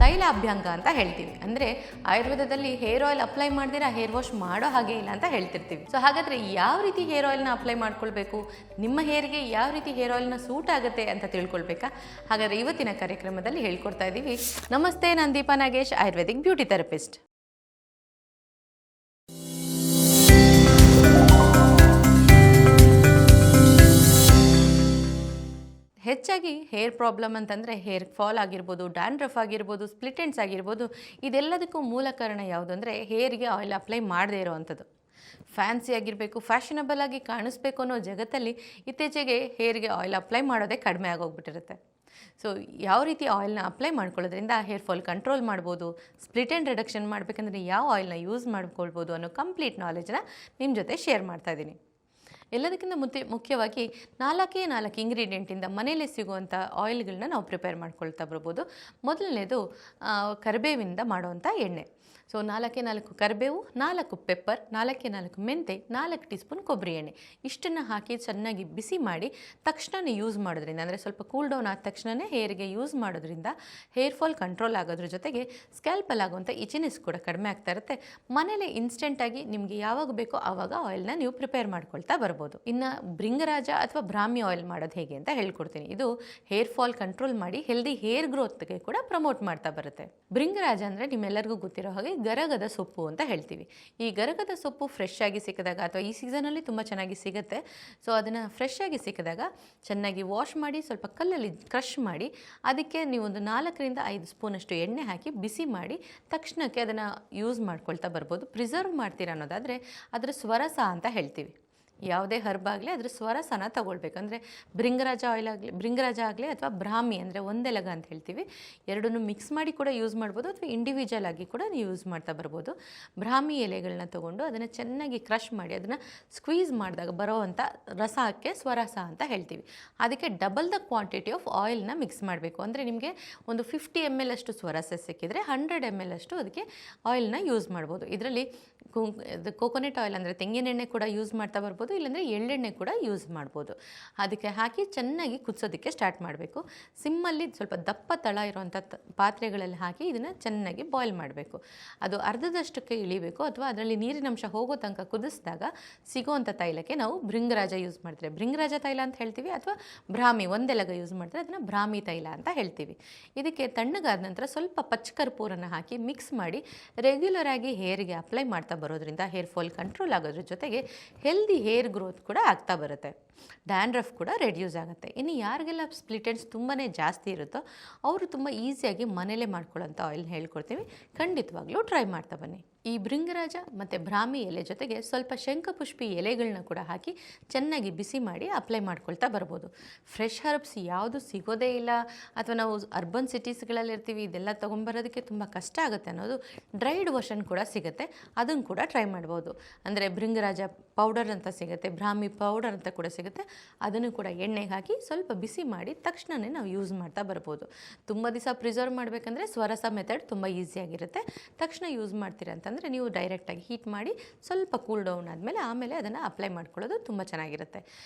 ತೈಲ ಅಭ್ಯಂಗ ಅಂತ ಹೇಳ್ತೀವಿ. ಅಂದರೆ ಆಯುರ್ವೇದದಲ್ಲಿ ಹೇರ್ ಆಯಿಲ್ ಅಪ್ಲೈ ಮಾಡ್ದಿರಾ ಹೇರ್ ವಾಶ್ ಮಾಡೋ ಹಾಗೆ ಇಲ್ಲ ಅಂತ ಹೇಳ್ತಿರ್ತೀವಿ. ಸೊ ಹಾಗಾದರೆ ಯಾವ ರೀತಿ ಹೇರ್ ಆಯಿಲ್ನ ಅಪ್ಲೈ ಮಾಡ್ಕೊಳ್ಬೇಕು, ನಿಮ್ಮ ಹೇರ್ಗೆ ಯಾವ ರೀತಿ ಹೇರ್ ಆಯಿಲ್ನ ಸೂಟ್ ಆಗುತ್ತೆ ಅಂತ ತಿಳ್ಕೊಳ್ಬೇಕಾ? ಹಾಗಾದರೆ ಇವತ್ತಿನ ಕಾರ್ಯಕ್ರಮದಲ್ಲಿ ಹೇಳ್ಕೊಡ್ತಾ ಇದ್ದೀವಿ. ನಮಸ್ತೆ, ನಾನು ದೀಪಾ ನಾಗೇಶ್, ಆಯುರ್ವೇದಿಕ್ ಬ್ಯೂಟಿ ಥೆರಪಿಸ್ಟ್. ಹೆಚ್ಚಾಗಿ ಹೇರ್ ಪ್ರಾಬ್ಲಮ್ ಅಂತಂದರೆ ಹೇರ್ ಫಾಲ್ ಆಗಿರ್ಬೋದು, ಡ್ಯಾಂಡ್ರಫ್ ಆಗಿರ್ಬೋದು, ಸ್ಪ್ಲಿಟ್ ಎಂಡ್ಸ್ ಆಗಿರ್ಬೋದು, ಇದೆಲ್ಲದಕ್ಕೂ ಮೂಲ ಕಾರಣ ಯಾವುದು ಅಂದರೆ ಹೇರ್ಗೆ ಆಯಿಲ್ ಅಪ್ಲೈ ಮಾಡದೇ ಇರೋವಂಥದ್ದು. ಫ್ಯಾನ್ಸಿ ಆಗಿರಬೇಕು, ಫ್ಯಾಷನಬಲ್ ಆಗಿ ಕಾಣಿಸ್ಬೇಕು ಅನ್ನೋ ಜಗತ್ತಲ್ಲಿ ಇತ್ತೀಚೆಗೆ ಹೇರ್ಗೆ ಆಯಿಲ್ ಅಪ್ಲೈ ಮಾಡೋದೇ ಕಡಿಮೆ ಆಗೋಗ್ಬಿಟ್ಟಿರುತ್ತೆ. ಸೊ ಯಾವ ರೀತಿ ಆಯಿಲ್ನ ಅಪ್ಲೈ ಮಾಡ್ಕೊಳ್ಳೋದ್ರಿಂದ ಹೇರ್ ಫಾಲ್ ಕಂಟ್ರೋಲ್ ಮಾಡ್ಬೋದು, ಸ್ಪ್ಲಿಟ್ ಎಂಡ್ ರಿಡಕ್ಷನ್ ಮಾಡಬೇಕಂದ್ರೆ ಯಾವ ಆಯಿಲ್ನ ಯೂಸ್ ಮಾಡ್ಕೊಳ್ಬೋದು ಅನ್ನೋ ಕಂಪ್ಲೀಟ್ ನಾಲೆಜ್ನ ನಿಮ್ಮ ಜೊತೆ ಶೇರ್ ಮಾಡ್ತಾ ಇದ್ದೀನಿ. ಎಲ್ಲದಕ್ಕಿಂತ ಮುಖ್ಯವಾಗಿ 4 ಇಂಗ್ರೀಡಿಯೆಂಟಿಂದ ಮನೆಯಲ್ಲೇ ಸಿಗುವಂಥ ಆಯಿಲ್ಗಳನ್ನ ನಾವು ಪ್ರಿಪೇರ್ ಮಾಡ್ಕೊಳ್ತಾ ಬರ್ಬೋದು. ಮೊದಲನೇದು ಕರಿಬೇವಿಂದ ಮಾಡುವಂಥ ಎಣ್ಣೆ. ಸೊ 4 ಕರಿಬೇವು, 4 ಪೆಪ್ಪರ್, 4 ಮೆಂತೆ, 4 ಟೀ ಸ್ಪೂನ್ ಕೊಬ್ಬರಿ ಎಣ್ಣೆ, ಇಷ್ಟನ್ನು ಹಾಕಿ ಚೆನ್ನಾಗಿ ಬಿಸಿ ಮಾಡಿ ತಕ್ಷಣವೇ ಯೂಸ್ ಮಾಡೋದ್ರಿಂದ, ಅಂದರೆ ಸ್ವಲ್ಪ ಕೂಲ್ ಡೌನ್ ಆದ ತಕ್ಷಣವೇ ಹೇರ್ಗೆ ಯೂಸ್ ಮಾಡೋದ್ರಿಂದ ಹೇರ್ ಫಾಲ್ ಕಂಟ್ರೋಲ್ ಆಗೋದ್ರ ಜೊತೆಗೆ ಸ್ಕ್ಯಾಲ್ಪಲ್ಲಿ ಆಗುವಂಥ ಇಚಿನೆಸ್ ಕೂಡ ಕಡಿಮೆ ಆಗ್ತಾ ಇರುತ್ತೆ. ಮನೇಲೆ ಇನ್ಸ್ಟೆಂಟಾಗಿ ನಿಮಗೆ ಯಾವಾಗ ಬೇಕೋ ಆವಾಗ ಆಯಿಲ್ನ ನೀವು ಪ್ರಿಪೇರ್ ಮಾಡ್ಕೊಳ್ತಾ ಬರ್ಬೋದು. ಇನ್ನು ಭೃಂಗರಾಜ ಅಥವಾ ಬ್ರಾಹ್ಮಿ ಆಯಿಲ್ ಮಾಡೋದು ಹೇಗೆ ಅಂತ ಹೇಳ್ಕೊಡ್ತೀನಿ. ಇದು ಹೇರ್ ಫಾಲ್ ಕಂಟ್ರೋಲ್ ಮಾಡಿ ಹೆಲ್ದಿ ಹೇರ್ ಗ್ರೋತ್ಗೆ ಕೂಡ ಪ್ರಮೋಟ್ ಮಾಡ್ತಾ ಬರುತ್ತೆ. ಭೃಂಗರಾಜ ಅಂದರೆ ನಿಮ್ಮೆಲ್ಲರಿಗೂ ಗೊತ್ತಿರೋ ಹಾಗೆ ಗರಗದ ಸೊಪ್ಪು ಅಂತ ಹೇಳ್ತೀವಿ. ಈ ಗರಗದ ಸೊಪ್ಪು ಫ್ರೆಶ್ ಆಗಿ ಸಿಕ್ಕಿದಾಗ, ಅಥವಾ ಈ ಸೀಸನಲ್ಲಿ ತುಂಬ ಚೆನ್ನಾಗಿ ಸಿಗುತ್ತೆ, ಸೊ ಅದನ್ನು ಫ್ರೆಶ್ ಆಗಿ ಸಿಕ್ಕಿದಾಗ ಚೆನ್ನಾಗಿ ವಾಶ್ ಮಾಡಿ ಸ್ವಲ್ಪ ಕಲ್ಲಲ್ಲಿ ಕ್ರಷ್ ಮಾಡಿ ಅದಕ್ಕೆ ನೀವು ಒಂದು 4-5 ಸ್ಪೂನಷ್ಟು ಎಣ್ಣೆ ಹಾಕಿ ಬಿಸಿ ಮಾಡಿ ತಕ್ಷಣಕ್ಕೆ ಅದನ್ನು ಯೂಸ್ ಮಾಡ್ಕೊಳ್ತಾ ಬರ್ಬೋದು. ಪ್ರಿಸರ್ವ್ ಮಾಡ್ತೀರಾ ಅನ್ನೋದಾದರೆ ಅದರ ಸ್ವರಸ ಅಂತ ಹೇಳ್ತೀವಿ. ಯಾವುದೇ ಹರ್ಬ್ ಆಗಲಿ ಅದರ ಸ್ವರಸನ ತಗೊಳ್ಬೇಕು. ಅಂದರೆ ಭೃಂಗರಾಜ ಆಗಲಿ ಅಥವಾ ಬ್ರಾಹ್ಮಿ ಅಂದರೆ ಒಂದೆಲಗ ಅಂತ ಹೇಳ್ತೀವಿ, ಎರಡನ್ನೂ ಮಿಕ್ಸ್ ಮಾಡಿ ಕೂಡ ಯೂಸ್ ಮಾಡ್ಬೋದು, ಅಥವಾ ಇಂಡಿವಿಜುವಲ್ ಆಗಿ ಕೂಡ ನೀವು ಯೂಸ್ ಮಾಡ್ತಾ ಬರ್ಬೋದು. ಬ್ರಾಹ್ಮಿ ಎಲೆಗಳನ್ನ ತೊಗೊಂಡು ಅದನ್ನು ಚೆನ್ನಾಗಿ ಕ್ರಷ್ ಮಾಡಿ ಅದನ್ನು ಸ್ಕ್ವೀಸ್ ಮಾಡಿದಾಗ ಬರೋವಂಥ ರಸಕ್ಕೆ ಸ್ವರಸ ಅಂತ ಹೇಳ್ತೀವಿ. ಅದಕ್ಕೆ ಡಬಲ್ ದ ಕ್ವಾಂಟಿಟಿ ಆಫ್ ಆಯಿಲ್ನ ಮಿಕ್ಸ್ ಮಾಡಬೇಕು. ಅಂದರೆ ನಿಮಗೆ ಒಂದು 50 ml ಅಷ್ಟು ಸ್ವರಸ ಸಿಕ್ಕಿದರೆ 100 ml ಅಷ್ಟು ಅದಕ್ಕೆ ಆಯಿಲ್ನ ಯೂಸ್ ಮಾಡ್ಬೋದು. ಇದರಲ್ಲಿ ಕೋಕೋನಟ್ ಆಯಿಲ್ ಅಂದರೆ ತೆಂಗಿನೆಣ್ಣೆ ಕೂಡ ಯೂಸ್ ಮಾಡ್ತಾ ಬರ್ಬೋದು, ಇಲ್ಲಾಂದರೆ ಎಳ್ಳೆಣ್ಣೆ ಕೂಡ ಯೂಸ್ ಮಾಡ್ಬೋದು. ಅದಕ್ಕೆ ಹಾಕಿ ಚೆನ್ನಾಗಿ ಕುದಿಸೋದಕ್ಕೆ ಸ್ಟಾರ್ಟ್ ಮಾಡಬೇಕು. ಸಿಮ್ಮಲ್ಲಿ ಸ್ವಲ್ಪ ದಪ್ಪ ತಳ ಇರುವಂಥ ಪಾತ್ರೆಗಳಲ್ಲಿ ಹಾಕಿ ಇದನ್ನು ಚೆನ್ನಾಗಿ ಬಾಯ್ಲ್ ಮಾಡಬೇಕು. ಅದು ಅರ್ಧದಷ್ಟಕ್ಕೆ ಇಳಿಬೇಕು, ಅಥವಾ ಅದರಲ್ಲಿ ನೀರಿನಂಶ ಹೋಗೋ ತನಕ ಕುದಿಸಿದಾಗ ಸಿಗುವಂಥ ತೈಲಕ್ಕೆ ನಾವು ಭೃಂಗರಾಜ ಯೂಸ್ ಮಾಡ್ತೀವಿ. ಭೃಂಗರಾಜ ತೈಲ ಅಂತ ಹೇಳ್ತೀವಿ, ಅಥವಾ ಬ್ರಾಹ್ಮಿ ಒಂದೆಲಗ ಯೂಸ್ ಮಾಡ್ತಾರೆ, ಅದನ್ನು ಬ್ರಾಹ್ಮಿ ತೈಲ ಅಂತ ಹೇಳ್ತೀವಿ. ಇದಕ್ಕೆ ತಣ್ಣಗಾದ ನಂತರ ಸ್ವಲ್ಪ ಪಚ್ಚಕರ್ಪೂರನ ಹಾಕಿ ಮಿಕ್ಸ್ ಮಾಡಿ ರೆಗ್ಯುಲರ್ ಆಗಿ ಹೇರಿಗೆ ಅಪ್ಲೈ ಮಾಡ್ತಾ ಬರೋದ್ರಿಂದ ಹೇರ್ ಫಾಲ್ ಕಂಟ್ರೋಲ್ ಆಗೋದ್ರ ಜೊತೆಗೆ ಹೆಲ್ದಿ ಹೇರ್ ಗ್ರೋತ್ ಕೂಡ ಆಗ್ತಾ ಬರುತ್ತೆ. ಡ್ಯಾಂಡ್ರಫ್ ಕೂಡ ರೆಡ್ಯೂಸ್ ಆಗುತ್ತೆ. ಇನ್ನು ಯಾರಿಗೆಲ್ಲ ಸ್ಪ್ಲಿಟ್ ಎಂಡ್ಸ್ ತುಂಬಾ ಜಾಸ್ತಿ ಇರುತ್ತೋ ಅವರು ತುಂಬ ಈಸಿಯಾಗಿ ಮನೇಲೇ ಮಾಡ್ಕೊಳ್ಳೋಂಥ ಆಯಿಲ್ ಹೇಳ್ಕೊಡ್ತೀವಿ. ಖಂಡಿತವಾಗ್ಲೂ ಟ್ರೈ ಮಾಡ್ತಾ ಬನ್ನಿ. ಈ ಭೃಂಗರಾಜ ಮತ್ತು ಬ್ರಾಹ್ಮಿ ಎಲೆ ಜೊತೆಗೆ ಸ್ವಲ್ಪ ಶಂಖಪುಷ್ಪಿ ಎಲೆಗಳನ್ನ ಕೂಡ ಹಾಕಿ ಚೆನ್ನಾಗಿ ಬಿಸಿ ಮಾಡಿ ಅಪ್ಲೈ ಮಾಡ್ಕೊಳ್ತಾ ಬರ್ಬೋದು. ಫ್ರೆಶ್ ಹರ್ಬ್ಸ್ ಯಾವುದು ಸಿಗೋದೇ ಇಲ್ಲ, ಅಥವಾ ನಾವು ಅರ್ಬನ್ ಸಿಟೀಸ್ಗಳಲ್ಲಿ ಇರ್ತೀವಿ, ಇದೆಲ್ಲ ತೊಗೊಂಬರೋದಕ್ಕೆ ತುಂಬ ಕಷ್ಟ ಆಗುತ್ತೆ ಅನ್ನೋದು ಡ್ರೈಡ್ ವರ್ಷನ್ ಕೂಡ ಸಿಗುತ್ತೆ, ಅದನ್ನು ಕೂಡ ಟ್ರೈ ಮಾಡ್ಬೋದು. ಅಂದರೆ ಭೃಂಗರಾಜ ಪೌಡರ್ ಅಂತ ಸಿಗುತ್ತೆ, ಬ್ರಾಹ್ಮಿ ಪೌಡರ್ ಅಂತ ಕೂಡ ಸಿಗುತ್ತೆ, ಅದನ್ನು ಕೂಡ ಎಣ್ಣೆಗೆ ಹಾಕಿ ಸ್ವಲ್ಪ ಬಿಸಿ ಮಾಡಿ ತಕ್ಷಣವೇ ನಾವು ಯೂಸ್ ಮಾಡ್ತಾ ಬರ್ಬೋದು. ತುಂಬ ದಿವಸ ಪ್ರಿಸರ್ವ್ ಮಾಡಬೇಕಂದ್ರೆ ಸ್ವರಸ ಮೆಥಡ್ ತುಂಬ ಈಸಿಯಾಗಿರುತ್ತೆ. ತಕ್ಷಣ ಯೂಸ್ ಮಾಡ್ತೀರಾ ಅಂತಂದರೆ ನೀವು ಡೈರೆಕ್ಟಾಗಿ ಹೀಟ್ ಮಾಡಿ ಸ್ವಲ್ಪ ಕೂಲ್ ಡೌನ್ ಆಮೇಲೆ ಅದನ್ನು ಅಪ್ಲೈ ಮಾಡ್ಕೊಳ್ಳೋದು ತುಂಬ ಚೆನ್ನಾಗಿರುತ್ತೆ.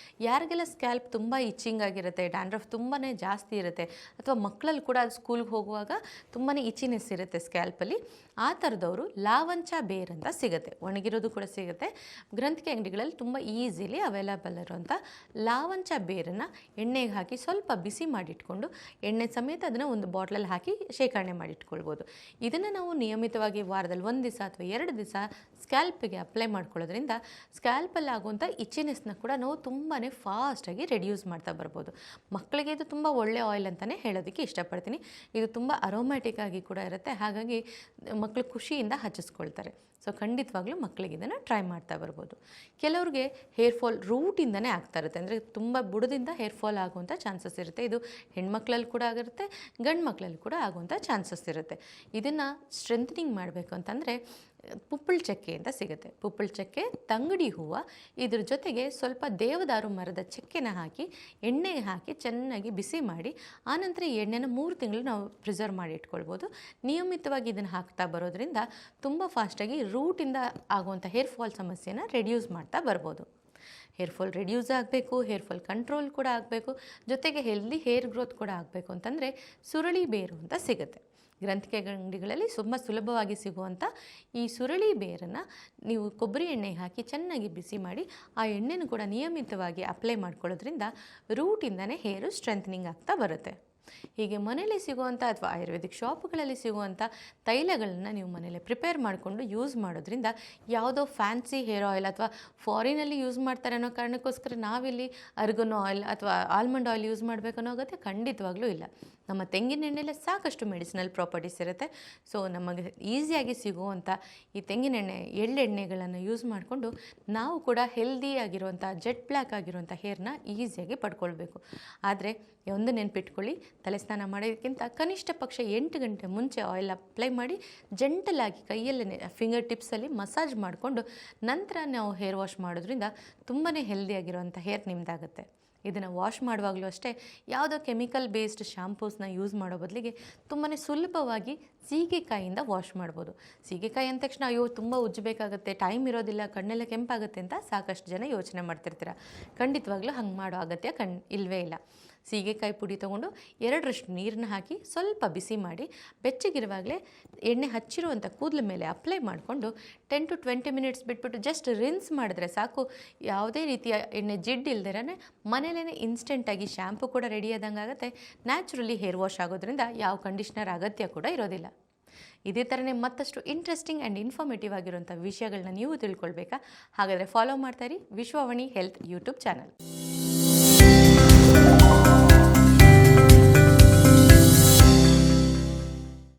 ಯಾರಿಗೆಲ್ಲ ಸ್ಕ್ಯಾಲ್ಪ್ ತುಂಬ ಇಚ್ಚಿಂಗ್ ಆಗಿರುತ್ತೆ, ಡ್ಯಾಂಡ್ರಫ್ ತುಂಬಾ ಜಾಸ್ತಿ ಇರುತ್ತೆ, ಅಥವಾ ಮಕ್ಕಳಲ್ಲಿ ಕೂಡ ಅದು ಸ್ಕೂಲ್ಗೆ ಹೋಗುವಾಗ ತುಂಬಾ ಇಚಿನೆಸ್ ಇರುತ್ತೆ ಸ್ಕ್ಯಾಲ್ಪಲ್ಲಿ, ಆ ಥರದವರು ಲಾವಂಚ ಬೇರ್ ಅಂತ ಸಿಗುತ್ತೆ, ಒಣಗಿರೋದು ಕೂಡ ಸಿಗುತ್ತೆ. ಗ್ರಂಥಿಗೆ ಅಂಗಡಿಗಳಲ್ಲಿ ತುಂಬ ಈಸಿಲಿ ಅವೈಲಬಲ್ ಇರುವಂಥ ಲಾವಂಚ ಬೇರನ್ನು ಎಣ್ಣೆಗೆ ಹಾಕಿ ಸ್ವಲ್ಪ ಬಿಸಿ ಮಾಡಿಟ್ಕೊಂಡು ಎಣ್ಣೆ ಸಮೇತ ಅದನ್ನು ಒಂದು ಬಾಟ್ಲಲ್ಲಿ ಹಾಕಿ ಶೇಖರಣೆ ಮಾಡಿಟ್ಕೊಳ್ಬೋದು. ಇದನ್ನು ನಾವು ನಿಯಮಿತವಾಗಿ ವಾರದಲ್ಲಿ 1 ದಿವಸ ಅಥವಾ 2 ದಿವಸ ಸ್ಕ್ಯಾಲ್ಪಿಗೆ ಅಪ್ಲೈ ಮಾಡ್ಕೊಳ್ಳೋದ್ರಿಂದ ಸ್ಕ್ಯಾಲ್ಪಲ್ಲಿ ಆಗುವಂಥ ಇಚಿನೆಸ್ನ ಕೂಡ ನಾವು ತುಂಬಾ ಫಾಸ್ಟಾಗಿ ರೆಡ್ಯೂಸ್ ಮಾಡ್ತಾ ಬರ್ಬೋದು. ಮಕ್ಕಳಿಗೆ ಇದು ತುಂಬ ಒಳ್ಳೆ ಆಯಿಲ್ ಅಂತಲೇ ಹೇಳೋದಕ್ಕೆ ಇಷ್ಟಪಡ್ತೀನಿ. ಇದು ತುಂಬ ಅರೋಮ್ಯಾಟಿಕ್ ಆಗಿ ಕೂಡ ಇರುತ್ತೆ, ಹಾಗಾಗಿ ಮಕ್ಕಳು ಖುಷಿಯಿಂದ ಹಚ್ಚಿಸ್ಕೊಳ್ತಾರೆ. ಸೊ ಖಂಡಿತವಾಗ್ಲೂ ಮಕ್ಕಳಿಗೆ ಇದನ್ನು ಟ್ರೈ ಮಾಡ್ತಾ ಬರ್ಬೋದು. ಕೆಲವ್ರಿಗೆ ಹೇರ್ ಫಾಲ್ ರೂಟಿಂದನೇ ಆಗ್ತಾ ಇರುತ್ತೆ, ಅಂದರೆ ತುಂಬ ಬುಡದಿಂದ ಹೇರ್ ಫಾಲ್ ಆಗುವಂಥ ಚಾನ್ಸಸ್ ಇರುತ್ತೆ. ಇದು ಹೆಣ್ಮಕ್ಳಲ್ಲಿ ಕೂಡ ಆಗಿರುತ್ತೆ, ಗಂಡು ಮಕ್ಕಳಲ್ಲಿ ಕೂಡ ಆಗುವಂಥ ಚಾನ್ಸಸ್ ಇರುತ್ತೆ. ಇದನ್ನು ಸ್ಟ್ರೆಂಥನಿಂಗ್ ಮಾಡಬೇಕು ಅಂತಂದರೆ ಪುಪ್ಪಳ ಚಕ್ಕೆ ಅಂತ ಸಿಗುತ್ತೆ. ಪುಪ್ಪಳ ಚಕ್ಕೆ, ತಂಗಡಿ ಹೂವು, ಇದ್ರ ಜೊತೆಗೆ ಸ್ವಲ್ಪ ದೇವದಾರು ಮರದ ಚಕ್ಕೆನ ಹಾಕಿ ಎಣ್ಣೆಗೆ ಹಾಕಿ ಚೆನ್ನಾಗಿ ಬಿಸಿ ಮಾಡಿ ಆನಂತರ ಈ ಎಣ್ಣೆನ 3 ತಿಂಗಳು ನಾವು ಪ್ರಿಸರ್ವ್ ಮಾಡಿ ಇಟ್ಕೊಳ್ಬೋದು. ನಿಯಮಿತವಾಗಿ ಇದನ್ನು ಹಾಕ್ತಾ ಬರೋದ್ರಿಂದ ತುಂಬ ಫಾಸ್ಟಾಗಿ ರೂಟಿಂದ ಆಗುವಂಥ ಹೇರ್ ಫಾಲ್ ಸಮಸ್ಯೆನ ರೆಡ್ಯೂಸ್ ಮಾಡ್ತಾ ಬರ್ಬೋದು. ಹೇರ್ ಫಾಲ್ ರೆಡ್ಯೂಸ್ ಆಗಬೇಕು, ಹೇರ್ ಫಾಲ್ ಕಂಟ್ರೋಲ್ ಕೂಡ ಆಗಬೇಕು, ಜೊತೆಗೆ ಹೆಲ್ದಿ ಹೇರ್ ಗ್ರೋತ್ ಕೂಡ ಆಗಬೇಕು ಅಂತಂದರೆ ಸುರಳಿ ಬೇರು ಅಂತ ಸಿಗುತ್ತೆ. ಗ್ರಂಥಿಕೆ ಅಂಗಡಿಗಳಲ್ಲಿ ತುಂಬ ಸುಲಭವಾಗಿ ಸಿಗುವಂಥ ಈ ಸುರಳಿ ಬೇರನ್ನು ನೀವು ಕೊಬ್ಬರಿ ಎಣ್ಣೆಗೆ ಹಾಕಿ ಚೆನ್ನಾಗಿ ಬಿಸಿ ಮಾಡಿ ಆ ಎಣ್ಣೆನೂ ಕೂಡ ನಿಯಮಿತವಾಗಿ ಅಪ್ಲೈ ಮಾಡ್ಕೊಳ್ಳೋದ್ರಿಂದ ರೂಟಿಂದನೇ ಹೇರು ಸ್ಟ್ರೆಂಥನಿಂಗ್ ಆಗ್ತಾ ಬರುತ್ತೆ. ಹೀಗೆ ಮನೇಲಿ ಸಿಗುವಂಥ ಅಥವಾ ಆಯುರ್ವೇದಿಕ್ ಶಾಪ್ಗಳಲ್ಲಿ ಸಿಗುವಂಥ ತೈಲಗಳನ್ನು ನೀವು ಮನೇಲಿ ಪ್ರಿಪೇರ್ ಮಾಡಿಕೊಂಡು ಯೂಸ್ ಮಾಡೋದ್ರಿಂದ ಯಾವುದೋ ಫ್ಯಾನ್ಸಿ ಹೇರ್ ಆಯಿಲ್ ಅಥವಾ ಫಾರಿನಲ್ಲಿ ಯೂಸ್ ಮಾಡ್ತಾರೆ ಅನ್ನೋ ಕಾರಣಕ್ಕೋಸ್ಕರ ನಾವಿಲ್ಲಿ ಅರ್ಗನ್ ಆಯಿಲ್ ಅಥವಾ ಆಲ್ಮಂಡ್ ಆಯಿಲ್ ಯೂಸ್ ಮಾಡಬೇಕನ್ನೋ ಅಗತ್ಯ ಖಂಡಿತವಾಗ್ಲೂ ಇಲ್ಲ. ನಮ್ಮ ತೆಂಗಿನ ಎಣ್ಣೆಲೆ ಸಾಕಷ್ಟು ಮೆಡಿಸಿನಲ್ ಪ್ರಾಪರ್ಟೀಸ್ ಇರುತ್ತೆ. ಸೊ ನಮಗೆ ಈಸಿಯಾಗಿ ಸಿಗುವಂಥ ಈ ತೆಂಗಿನೆಣ್ಣೆ ಎಳ್ಳೆಣ್ಣೆಗಳನ್ನು ಯೂಸ್ ಮಾಡಿಕೊಂಡು ನಾವು ಕೂಡ ಹೆಲ್ದಿಯಾಗಿರುವಂಥ ಜೆಟ್ ಬ್ಲ್ಯಾಕ್ ಆಗಿರುವಂಥ ಹೇರ್ನ ಈಸಿಯಾಗಿ ಪಡ್ಕೊಳ್ಬೇಕು. ಆದರೆ ಒಂದು ನೆನ್ಪಿಟ್ಕೊಳ್ಳಿ, ತಲೆ ಸ್ನಾನ ಮಾಡೋದಕ್ಕಿಂತ ಕನಿಷ್ಠ ಪಕ್ಷ 8 ಗಂಟೆ ಮುಂಚೆ ಆಯಿಲ್ ಅಪ್ಲೈ ಮಾಡಿ ಜೆಂಟಲಾಗಿ ಕೈಯಲ್ಲೇ ಫಿಂಗರ್ ಟಿಪ್ಸಲ್ಲಿ ಮಸಾಜ್ ಮಾಡಿಕೊಂಡು ನಂತರ ನಾವು ಹೇರ್ ವಾಶ್ ಮಾಡೋದ್ರಿಂದ ತುಂಬಾ ಹೆಲ್ದಿಯಾಗಿರುವಂಥ ಹೇರ್ ನಿಮ್ಮದಾಗುತ್ತೆ. ಇದನ್ನು ವಾಶ್ ಮಾಡುವಾಗಲೂ ಅಷ್ಟೇ ಯಾವುದೋ ಕೆಮಿಕಲ್ ಬೇಸ್ಡ್ ಶಾಂಪೂಸ್ನ ಯೂಸ್ ಮಾಡೋ ಬದಲಿಗೆ ತುಂಬಾ ಸುಲಭವಾಗಿ ಸೀಗೆಕಾಯಿಯಿಂದ ವಾಶ್ ಮಾಡ್ಬೋದು. ಸೀಗೆಕಾಯಿ ಅಂದ ತಕ್ಷಣ ಅಯ್ಯೋ ತುಂಬ ಉಜ್ಜಬೇಕಾಗತ್ತೆ, ಟೈಮ್ ಇರೋದಿಲ್ಲ, ಕಣ್ಣೆಲ್ಲ ಕೆಂಪಾಗುತ್ತೆ ಅಂತ ಸಾಕಷ್ಟು ಜನ ಯೋಚನೆ ಮಾಡ್ತಿರ್ತೀರ. ಖಂಡಿತವಾಗ್ಲೂ ಹಂಗೆ ಮಾಡೋ ಅಗತ್ಯ ಇಲ್ಲವೇ ಇಲ್ಲ. ಸೀಗೆಕಾಯಿ ಪುಡಿ ತೊಗೊಂಡು 2ರಷ್ಟು ನೀರನ್ನ ಹಾಕಿ ಸ್ವಲ್ಪ ಬಿಸಿ ಮಾಡಿ ಬೆಚ್ಚಗಿರುವಾಗಲೇ ಎಣ್ಣೆ ಹಚ್ಚಿರುವಂಥ ಕೂದಲ ಮೇಲೆ ಅಪ್ಲೈ ಮಾಡಿಕೊಂಡು 10 to 20 ಮಿನಿಟ್ಸ್ ಬಿಟ್ಬಿಟ್ಟು ಜಸ್ಟ್ ರಿನ್ಸ್ ಮಾಡಿದ್ರೆ ಸಾಕು. ಯಾವುದೇ ರೀತಿಯ ಎಣ್ಣೆ ಜಿಡ್ಡು ಇಲ್ದಿರೇ ಮನೇಲೇ ಇನ್ಸ್ಟೆಂಟಾಗಿ ಶ್ಯಾಂಪು ಕೂಡ ರೆಡಿ ಆದಂಗೆ ಆಗುತ್ತೆ. ನ್ಯಾಚುರಲಿ ಹೇರ್ ವಾಶ್ ಆಗೋದ್ರಿಂದ ಯಾವ ಕಂಡೀಷ್ನರ್ ಅಗತ್ಯ ಕೂಡ ಇರೋದಿಲ್ಲ. ಇದೇ ಥರನೇ ಮತ್ತಷ್ಟು ಇಂಟ್ರೆಸ್ಟಿಂಗ್ ಆ್ಯಂಡ್ ಇನ್ಫಾರ್ಮೇಟಿವ್ ಆಗಿರುವಂಥ ವಿಷಯಗಳನ್ನ ನೀವು ತಿಳ್ಕೊಳ್ಬೇಕಾ? ಹಾಗಾದರೆ ಫಾಲೋ ಮಾಡ್ತಾ ಇರಿ ವಿಶ್ವವಾಣಿ ಹೆಲ್ತ್ ಯೂಟ್ಯೂಬ್ ಚಾನಲ್.